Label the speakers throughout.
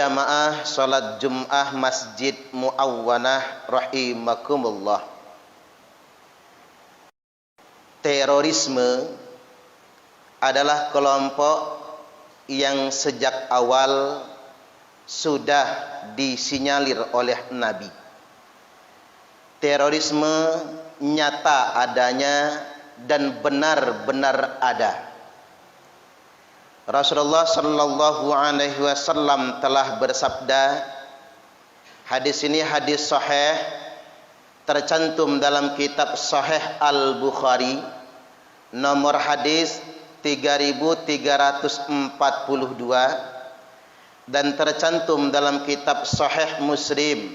Speaker 1: jamaah salat Jum'ah Masjid Muawwanah rahimakumullah. Terorisme adalah kelompok yang sejak awal sudah disinyalir oleh Nabi. Terorisme nyata adanya dan benar-benar ada. Rasulullah sallallahu alaihi wasallam telah bersabda, hadis ini hadis sahih, tercantum dalam kitab Sahih Al-Bukhari, nomor hadis 3342, dan tercantum dalam kitab Sahih Muslim,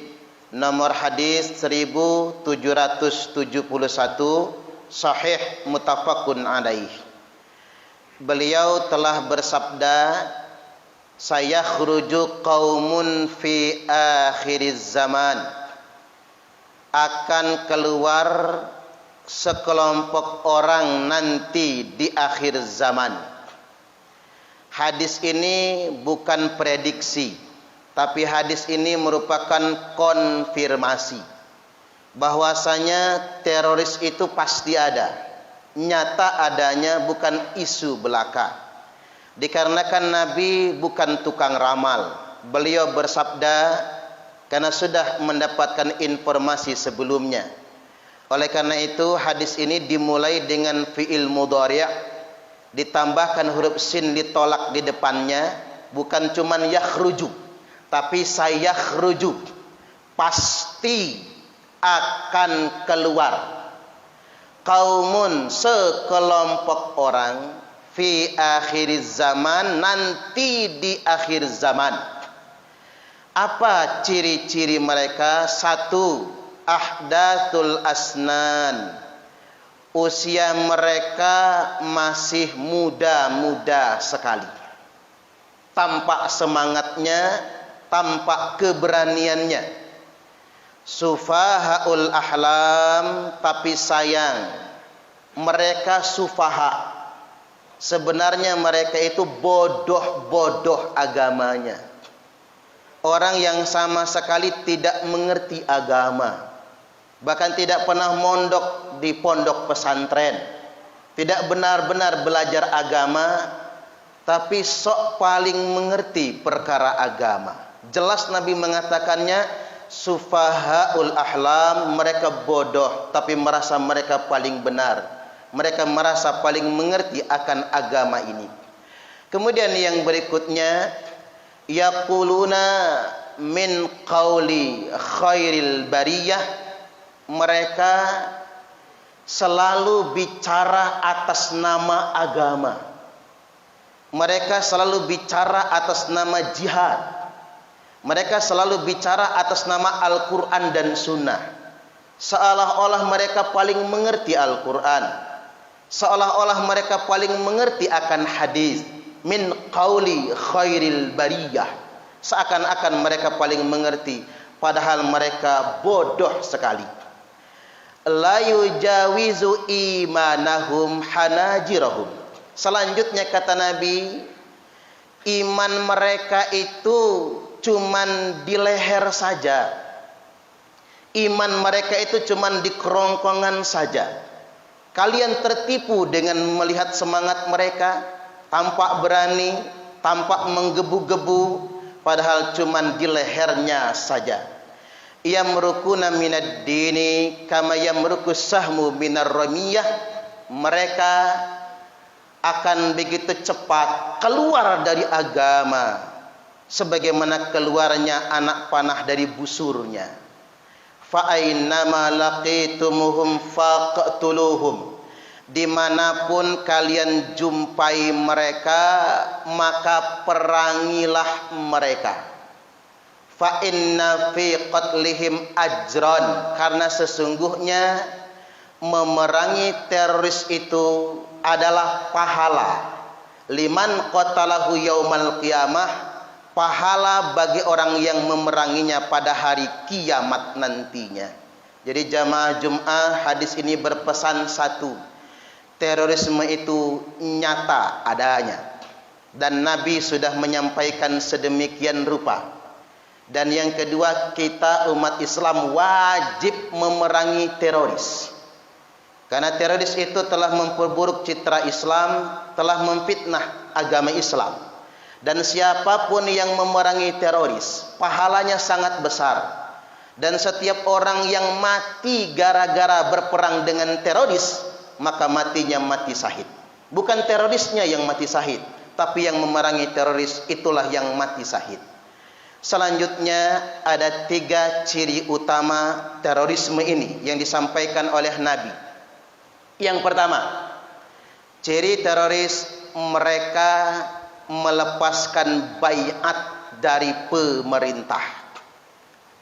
Speaker 1: nomor hadis 1771, sahih muttafaqun alaih. Beliau telah bersabda, sayakhruju qaumun fi akhiriz zaman, akan keluar sekelompok orang nanti di akhir zaman. Hadis ini bukan prediksi, tapi hadis ini merupakan konfirmasi bahwasanya teroris itu pasti ada. Nyata adanya, bukan isu belaka. Dikarenakan Nabi bukan tukang ramal. Beliau bersabda karena sudah mendapatkan informasi sebelumnya. Oleh karena itu hadis ini dimulai dengan fi'il mudhari', ditambahkan huruf sin ditolak di depannya, bukan cuman yakhruju, tapi sayakhruju, pasti akan keluar. Qaumun, sekelompok orang, fi akhir zaman, nanti di akhir zaman. Apa ciri-ciri mereka? Satu, ahdathul asnan, usia mereka masih muda-muda sekali. Tampak semangatnya, tampak keberaniannya. Sufahaul ahlam, tapi sayang mereka sufaha. Sebenarnya mereka itu bodoh-bodoh agamanya. Orang yang sama sekali tidak mengerti agama, bahkan tidak pernah mondok di pondok pesantren, tidak benar-benar belajar agama, tapi sok paling mengerti perkara agama. Jelas Nabi mengatakannya, sufahaul ahlam, mereka bodoh tapi merasa mereka paling benar. Mereka merasa paling mengerti akan agama ini. Kemudian yang berikutnya, yaquluna min qauli khairil bariyah, mereka selalu bicara atas nama agama. Mereka selalu bicara atas nama jihad. Mereka selalu bicara atas nama Al-Quran dan Sunnah. Seolah-olah mereka paling mengerti Al-Quran, seolah-olah mereka paling mengerti akan hadis. Min qauli khairil bariyah, seakan-akan mereka paling mengerti, padahal mereka bodoh sekali. La yujawizu imanahum hanajirahum. Selanjutnya kata Nabi, iman mereka itu cuman di leher saja. Iman mereka itu cuman di kerongkongan saja. Kalian tertipu dengan melihat semangat mereka, tampak berani, tampak menggebu-gebu, padahal cuman di lehernya saja. Yamrukuna minad dini kama yamruku sahmu minar ramiyah. Mereka akan begitu cepat keluar dari agama sebagaimana keluarnya anak panah dari busurnya. Fa ainnama laqitumuhum faqtuluhum, dimanapun kalian jumpai mereka maka perangilah mereka. Fa inna fi qatlihim ajran, karena sesungguhnya memerangi teroris itu adalah pahala. Liman qatalahu yaumal qiyamah, pahala bagi orang yang memeranginya pada hari kiamat nantinya. Jadi jamaah Jum'ah, hadis ini berpesan satu, terorisme itu nyata adanya, dan Nabi sudah menyampaikan sedemikian rupa. Dan yang kedua, kita umat Islam wajib memerangi teroris. Karena teroris itu telah memperburuk citra Islam, telah memfitnah agama Islam. Dan siapapun yang memerangi teroris, pahalanya sangat besar. Dan setiap orang yang mati gara-gara berperang dengan teroris, maka matinya mati syahid. Bukan terorisnya yang mati syahid, tapi yang memerangi teroris itulah yang mati syahid. Selanjutnya ada 3 ciri utama terorisme ini yang disampaikan oleh Nabi. Yang pertama, ciri teroris mereka melepaskan baiat dari pemerintah.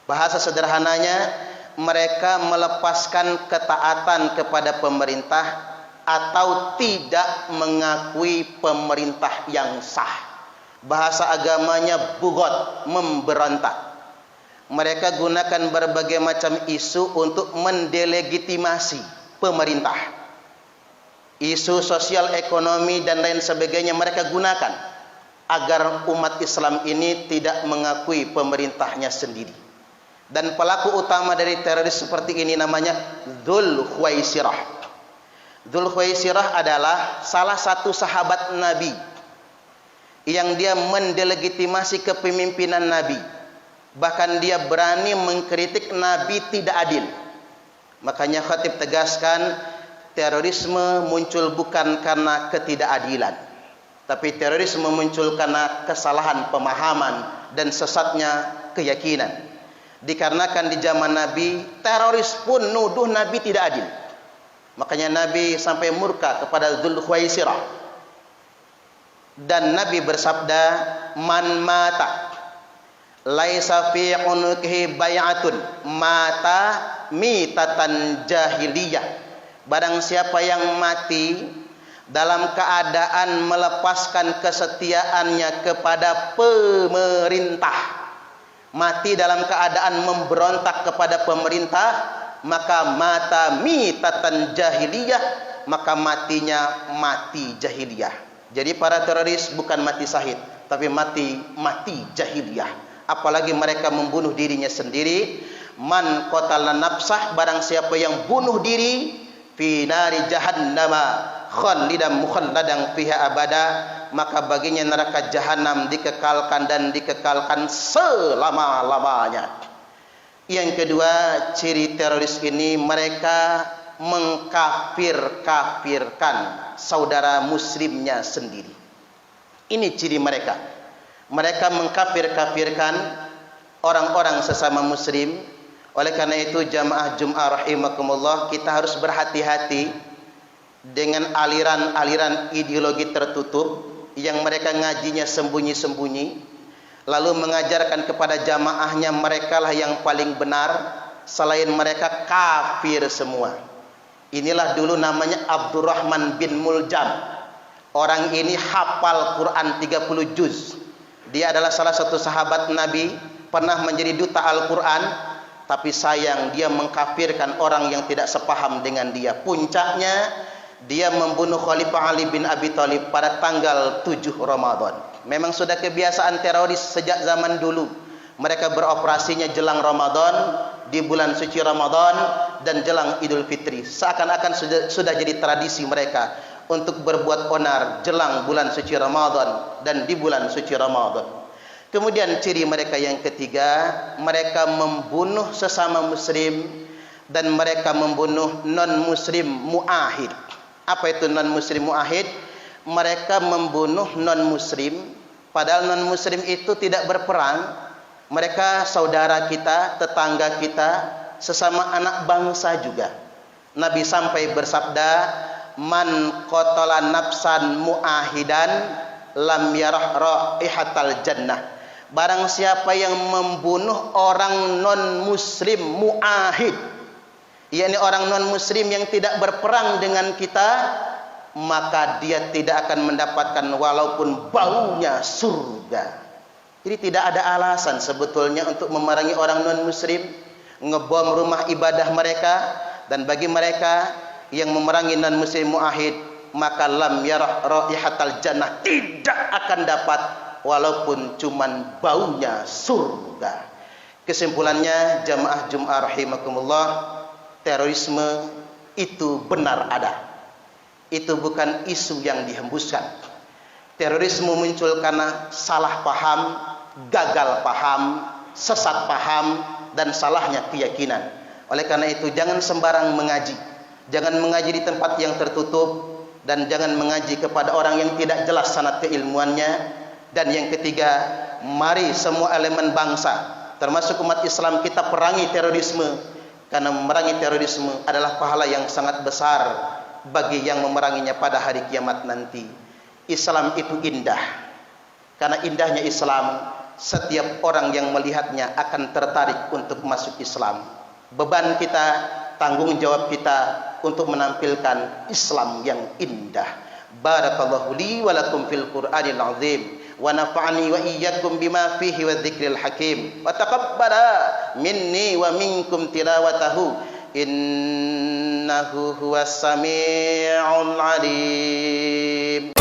Speaker 1: Bahasa sederhananya, mereka melepaskan ketaatan kepada pemerintah atau tidak mengakui pemerintah yang sah. Bahasa agamanya bugot, memberontak. Mereka gunakan berbagai macam isu untuk mendelegitimasi pemerintah. Isu sosial, ekonomi dan lain sebagainya mereka gunakan agar umat Islam ini tidak mengakui pemerintahnya sendiri. Dan pelaku utama dari teroris seperti ini namanya Dzul Khuwaisirah. Dzul Khuwaisirah adalah salah satu sahabat Nabi yang dia mendelegitimasi kepemimpinan Nabi. Bahkan dia berani mengkritik Nabi tidak adil. Makanya khatib tegaskan, terorisme muncul bukan karena ketidakadilan, tapi terorisme muncul karena kesalahan pemahaman dan sesatnya keyakinan. Dikarenakan di zaman Nabi, teroris pun nuduh Nabi tidak adil. Makanya Nabi sampai murka kepada Dzul Khuwaisirah. Dan Nabi bersabda, man mata laisa fi unuqihi bai'atun mata mitatan jahiliyah. Barang siapa yang mati dalam keadaan melepaskan kesetiaannya kepada pemerintah, mati dalam keadaan memberontak kepada pemerintah, maka mata mitatan jahiliyah, maka matinya mati jahiliyah. Jadi para teroris bukan mati syahid, tapi mati jahiliyah. Apalagi mereka membunuh dirinya sendiri. Man qatala nafsah, barang siapa yang bunuh diri, fi nari jahannama khalidan mukhalladan fiha abada, maka baginya neraka jahanam dikekalkan dan dikekalkan selama-lamanya. Yang kedua, ciri teroris ini mereka mengkafir-kafirkan saudara muslimnya sendiri. Ini ciri mereka. Mereka mengkafir-kafirkan orang-orang sesama muslim. Oleh karena itu jamaah Jum'ah rahimakumullah, kita harus berhati-hati dengan aliran-aliran ideologi tertutup yang mereka ngajinya sembunyi-sembunyi, lalu mengajarkan kepada jamaahnya merekalah yang paling benar, selain mereka kafir semua. Inilah dulu namanya Abdurrahman bin Muljam. Orang ini hafal Quran 30 juz. Dia adalah salah satu sahabat Nabi, pernah menjadi duta Al-Quran, tapi sayang dia mengkafirkan orang yang tidak sepaham dengan dia. Puncaknya dia membunuh Khalifah Ali bin Abi Thalib pada tanggal 7 Ramadan. Memang sudah kebiasaan teroris sejak zaman dulu. Mereka beroperasinya jelang Ramadan, di bulan suci Ramadan dan jelang Idul Fitri. Seakan-akan sudah jadi tradisi mereka untuk berbuat onar jelang bulan suci Ramadan dan di bulan suci Ramadan. Kemudian ciri mereka yang ketiga, mereka membunuh sesama muslim dan mereka membunuh non-muslim mu'ahid. Apa itu non-muslim mu'ahid? Mereka membunuh non-muslim, padahal non-muslim itu tidak berperang. Mereka saudara kita, tetangga kita, sesama anak bangsa juga. Nabi sampai bersabda, man qatala nafsan mu'ahidan lam yarah raihatal jannah. Barang siapa yang membunuh orang non-muslim mu'ahid, yakni orang non-muslim yang tidak berperang dengan kita, maka dia tidak akan mendapatkan walaupun baunya surga. Jadi tidak ada alasan sebetulnya untuk memerangi orang non-muslim, ngebom rumah ibadah mereka. Dan bagi mereka yang memerangi non-muslim mu'ahid, maka lam yarah raihatal jannah, tidak akan dapat walaupun cuman baunya surga. Kesimpulannya, jamaah Jum'ah rahimakumullah, terorisme itu benar ada. Itu bukan isu yang dihembuskan. Terorisme muncul karena salah paham, gagal paham, sesat paham, dan salahnya keyakinan. Oleh karena itu, jangan sembarang mengaji. Jangan mengaji di tempat yang tertutup, dan jangan mengaji kepada orang yang tidak jelas sanad keilmuannya. Dan yang ketiga, mari semua elemen bangsa, termasuk umat Islam, kita perangi terorisme. Karena memerangi terorisme adalah pahala yang sangat besar bagi yang memeranginya pada hari kiamat nanti. Islam itu indah. Karena indahnya Islam, setiap orang yang melihatnya akan tertarik untuk masuk Islam. Beban kita, tanggung jawab kita untuk menampilkan Islam yang indah. Barakallahu li wa lakum fil Qur'anil azim, wa nafa'ani wa iyyakum bima fihi wa dzikril hakim, wa taqabbala minni wa minkum tilawatahu, innahu huwas sami'ul alim.